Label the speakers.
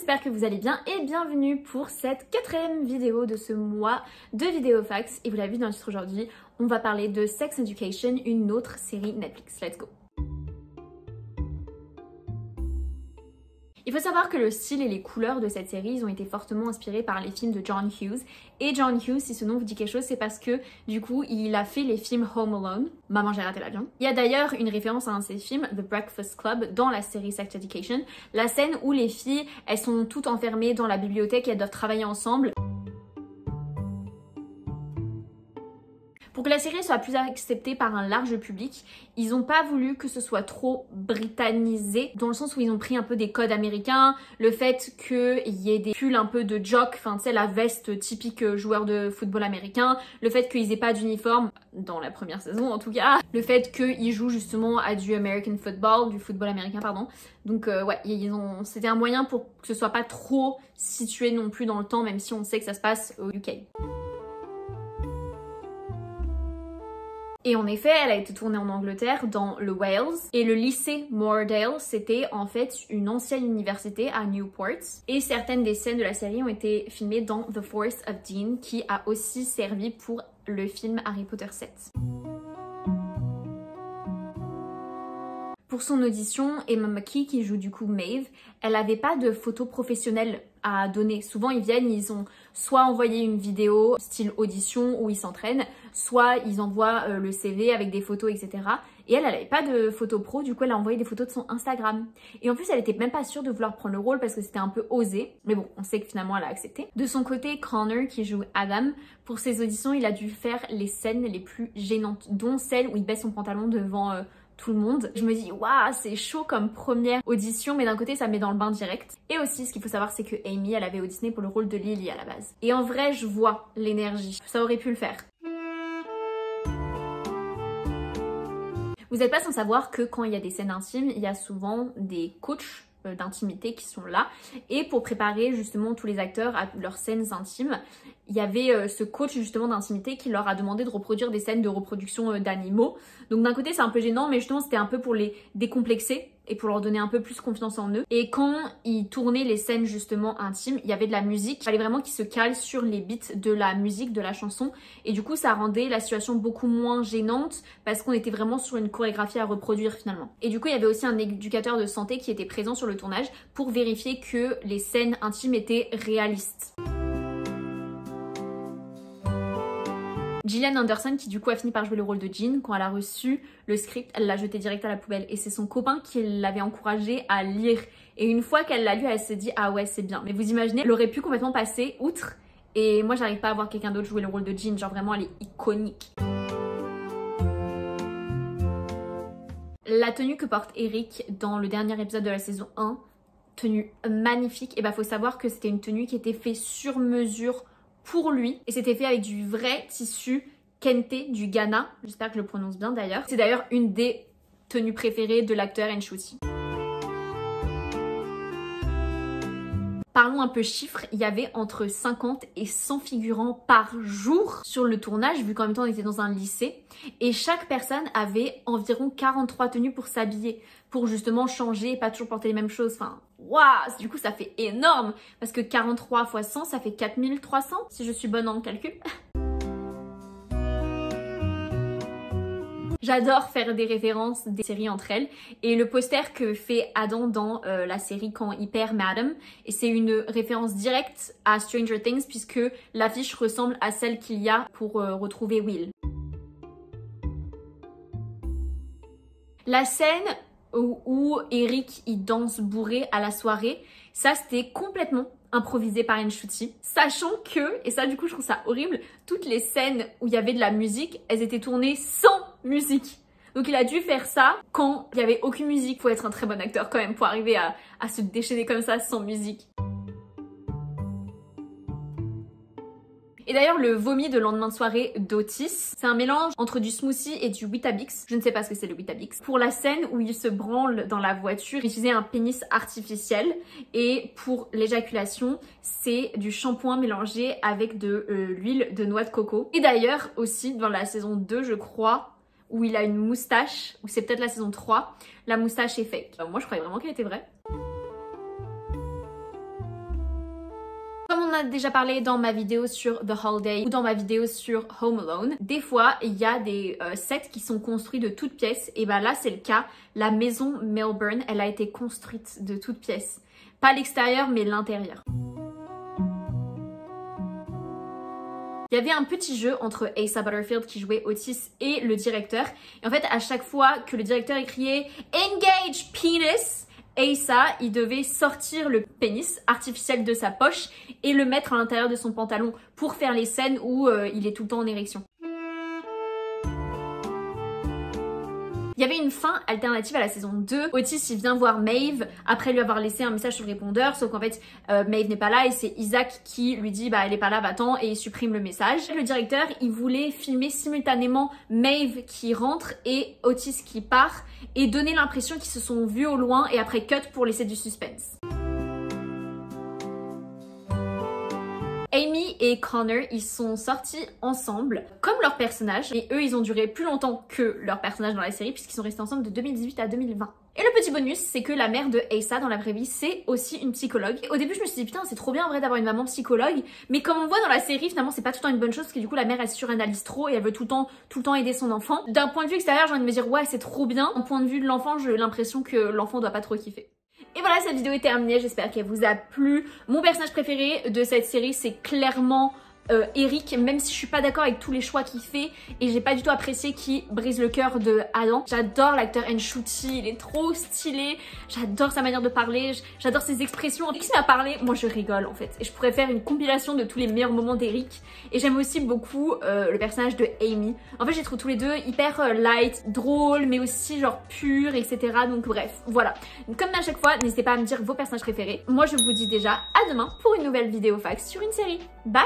Speaker 1: j'espère que vous allez bien et bienvenue pour cette 4e vidéo de ce mois de Vidéofax. Et vous l'avez vu dans le titre aujourd'hui, on va parler de Sex Education, une autre série Netflix. Let's go! Il faut savoir que le style et les couleurs de cette série, ils ont été fortement inspirés par les films de John Hughes. Et John Hughes, si ce nom vous dit quelque chose, c'est parce que du coup, il a fait les films Home Alone, Maman j'ai raté l'avion. Il y a d'ailleurs une référence à un de ses films, The Breakfast Club, dans la série Sex Education. La scène où les filles, elles sont toutes enfermées dans la bibliothèque et elles doivent travailler ensemble. Pour que la série soit plus acceptée par un large public, ils n'ont pas voulu que ce soit trop britannisé, dans le sens où ils ont pris un peu des codes américains, le fait qu'il y ait des pulls un peu de jock, enfin tu sais la veste typique joueur de football américain, le fait qu'ils aient pas d'uniforme, dans la première saison en tout cas, le fait qu'ils jouent justement à du American football, du football américain pardon, donc ouais, c'était un moyen pour que ce soit pas trop situé non plus dans le temps, même si on sait que ça se passe au UK. Et en effet, elle a été tournée en Angleterre, dans le Wales. Et le lycée Moordale, c'était en fait une ancienne université à Newport. Et certaines des scènes de la série ont été filmées dans The Forest of Dean, qui a aussi servi pour le film Harry Potter 7. Pour son audition, Emma Mackey, qui joue du coup Maeve, elle n'avait pas de photos professionnelles à donner. Souvent ils viennent, ils ont soit envoyé une vidéo style audition où ils s'entraînent, soit ils envoient le CV avec des photos etc. Et elle n'avait pas de photos pro, du coup elle a envoyé des photos de son Instagram. Et en plus elle était même pas sûre de vouloir prendre le rôle parce que c'était un peu osé. Mais bon, on sait que finalement elle a accepté. De son côté, Connor, qui joue Adam, pour ses auditions il a dû faire les scènes les plus gênantes, dont celle où il baisse son pantalon devant tout le monde. Je me dis waouh, c'est chaud comme première audition, mais d'un côté ça me met dans le bain direct. Et aussi ce qu'il faut savoir c'est que Amy, elle avait auditionné pour le rôle de Lily à la base. Et en vrai je vois l'énergie, ça aurait pu le faire. Vous n'êtes pas sans savoir que quand il y a des scènes intimes, il y a souvent des coachs d'intimité qui sont là, et pour préparer justement tous les acteurs à leurs scènes intimes, il y avait ce coach justement d'intimité qui leur a demandé de reproduire des scènes de reproduction d'animaux. Donc d'un côté c'est un peu gênant, mais justement c'était un peu pour les décomplexer et pour leur donner un peu plus confiance en eux. Et quand ils tournaient les scènes justement intimes, il y avait de la musique, il fallait vraiment qu'ils se calent sur les beats de la musique, de la chanson, et du coup ça rendait la situation beaucoup moins gênante parce qu'on était vraiment sur une chorégraphie à reproduire finalement. Et du coup il y avait aussi un éducateur de santé qui était présent sur le tournage pour vérifier que les scènes intimes étaient réalistes. Gillian Anderson, qui du coup a fini par jouer le rôle de Jean, quand elle a reçu le script, elle l'a jeté direct à la poubelle. Et c'est son copain qui l'avait encouragée à lire. Et une fois qu'elle l'a lu, elle s'est dit « Ah ouais, c'est bien ». Mais vous imaginez, elle aurait pu complètement passer outre. Et moi, j'arrive pas à voir quelqu'un d'autre jouer le rôle de Jean. Genre vraiment, elle est iconique. La tenue que porte Eric dans le dernier épisode de la saison 1, tenue magnifique. Et bah faut savoir que c'était une tenue qui était faite sur mesure pour lui, et c'était fait avec du vrai tissu Kente du Ghana, j'espère que je le prononce bien d'ailleurs. C'est d'ailleurs une des tenues préférées de l'acteur Nshuti. Parlons un peu chiffres, il y avait entre 50 et 100 figurants par jour sur le tournage, vu qu'en même temps on était dans un lycée, et chaque personne avait environ 43 tenues pour s'habiller, pour justement changer et pas toujours porter les mêmes choses. Enfin, waouh, du coup ça fait énorme, parce que 43 x 100 ça fait 4300, si je suis bonne en calcul. J'adore faire des références des séries entre elles, et le poster que fait Adam dans la série quand il perd Madam, et c'est une référence directe à Stranger Things puisque l'affiche ressemble à celle qu'il y a pour retrouver Will. La scène où Eric il danse bourré à la soirée, ça c'était complètement improvisé par Nshuti, sachant que, et ça du coup je trouve ça horrible, toutes les scènes où il y avait de la musique, elles étaient tournées sans musique. Donc il a dû faire ça quand il n'y avait aucune musique. Faut être un très bon acteur quand même pour arriver à se déchaîner comme ça sans musique. Et d'ailleurs le vomi de lendemain de soirée d'Otis, c'est un mélange entre du smoothie et du Weetabix. Je ne sais pas ce que c'est le Weetabix. Pour la scène où il se branle dans la voiture, il utilisait un pénis artificiel. Et pour l'éjaculation, c'est du shampoing mélangé avec de l'huile de noix de coco. Et d'ailleurs aussi dans la saison 2 je crois, où il a une moustache, ou c'est peut-être la saison 3, la moustache est fake. Moi je croyais vraiment qu'elle était vraie. a déjà parlé dans ma vidéo sur The Holiday ou dans ma vidéo sur Home Alone, des fois il y a des sets qui sont construits de toutes pièces et bah là c'est le cas. La maison Melbourne, elle a été construite de toutes pièces. Pas l'extérieur mais l'intérieur. Il y avait un petit jeu entre Asa Butterfield qui jouait Otis et le directeur. Et en fait, à chaque fois que le directeur criait « Engage penis !», Asa, il devait sortir le pénis artificiel de sa poche et le mettre à l'intérieur de son pantalon pour faire les scènes où il est tout le temps en érection. Il y avait une fin alternative à la saison 2. Otis, il vient voir Maeve après lui avoir laissé un message sur le répondeur, sauf qu'en fait, Maeve n'est pas là et c'est Isaac qui lui dit « bah elle est pas là, va-t'en » et il supprime le message. Le directeur, il voulait filmer simultanément Maeve qui rentre et Otis qui part et donner l'impression qu'ils se sont vus au loin et après cut pour laisser du suspense. Amy et Connor, ils sont sortis ensemble comme leurs personnages et eux, ils ont duré plus longtemps que leurs personnages dans la série puisqu'ils sont restés ensemble de 2018 à 2020. Et le petit bonus, c'est que la mère de Asa dans la vraie vie, c'est aussi une psychologue. Et au début, je me suis dit, putain, c'est trop bien en vrai d'avoir une maman psychologue. Mais comme on voit dans la série, finalement, c'est pas tout le temps une bonne chose parce que du coup, la mère, elle suranalyse trop et elle veut tout le temps aider son enfant. D'un point de vue extérieur, j'ai envie de me dire, ouais, c'est trop bien. D'un point de vue de l'enfant, j'ai l'impression que l'enfant doit pas trop kiffer. Et voilà, cette vidéo est terminée, j'espère qu'elle vous a plu. Mon personnage préféré de cette série, c'est clairement Eric, même si je suis pas d'accord avec tous les choix qu'il fait et j'ai pas du tout apprécié qui brise le cœur de Adam. J'adore l'acteur Nshuti, il est trop stylé, j'adore sa manière de parler, j'adore ses expressions. Dès qu'il m'a parlé, moi je rigole en fait. Et je pourrais faire une compilation de tous les meilleurs moments d'Eric. Et j'aime aussi beaucoup le personnage de Amy. En fait, je les trouve tous les deux hyper light, drôles, mais aussi genre purs, etc. Donc bref, voilà. Donc, comme à chaque fois, n'hésitez pas à me dire vos personnages préférés. Moi, je vous dis déjà à demain pour une nouvelle vidéo fax sur une série. Bye!